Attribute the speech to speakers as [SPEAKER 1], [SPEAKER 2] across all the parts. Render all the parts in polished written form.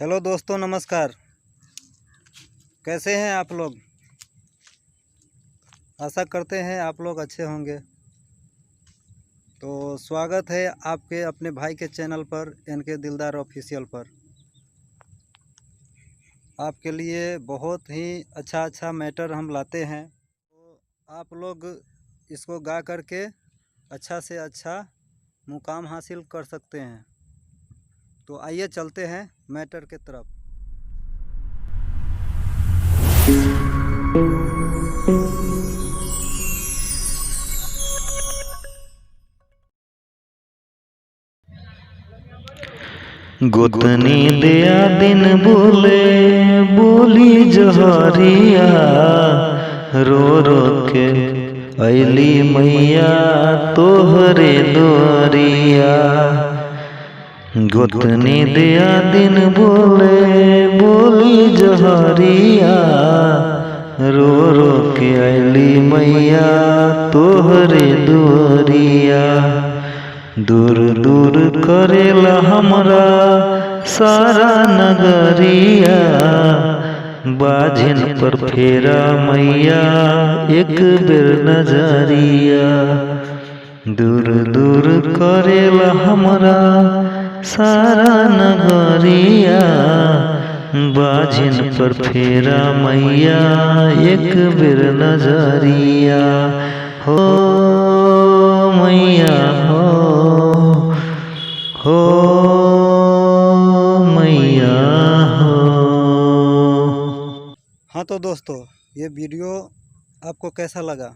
[SPEAKER 1] Hello दोस्तों, नमस्कार। कैसे हैं आप लोग? आशा करते हैं आप लोग अच्छे होंगे। तो स्वागत है आपके अपने भाई के चैनल पर, एनके दिलदार ऑफिशियल पर। आपके लिए बहुत ही अच्छा मैटर हम लाते हैं, तो आप लोग इसको गा करके अच्छा से अच्छा मुकाम हासिल कर सकते हैं। तो आइए चलते हैं मैटर के तरफ।
[SPEAKER 2] गोतनी दिया दिन बोले बोली जहरिया, रो रो के अली मैया तोहरे दुआरिया। गोतनी दिया दिन बोले बोली जहरिया, रो रो के अली मैया तोहरे दुआरिया। दूर दूर करेला हमरा सारा नगरिया, बाझिन पर फेरा मैया एक बेर नजरिया। दूर दूर करेला हमरा सारा नगरिया, बाझिन पर फेरा मैया एक बेर नजरिया। हो मैया हो मैया हो।
[SPEAKER 1] हाँ तो दोस्तों, ये वीडियो आपको कैसा लगा?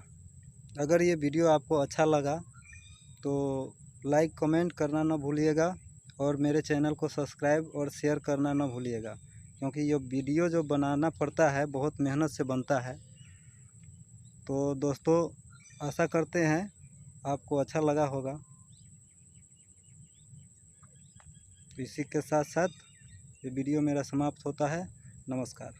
[SPEAKER 1] अगर ये वीडियो आपको अच्छा लगा तो लाइक कमेंट करना ना भूलिएगा, और मेरे चैनल को सब्सक्राइब और शेयर करना ना भूलिएगा, क्योंकि ये वीडियो जो बनाना पड़ता है बहुत मेहनत से बनता है। तो दोस्तों, आशा करते हैं आपको अच्छा लगा होगा। इसी के साथ साथ ये वीडियो मेरा समाप्त होता है। नमस्कार।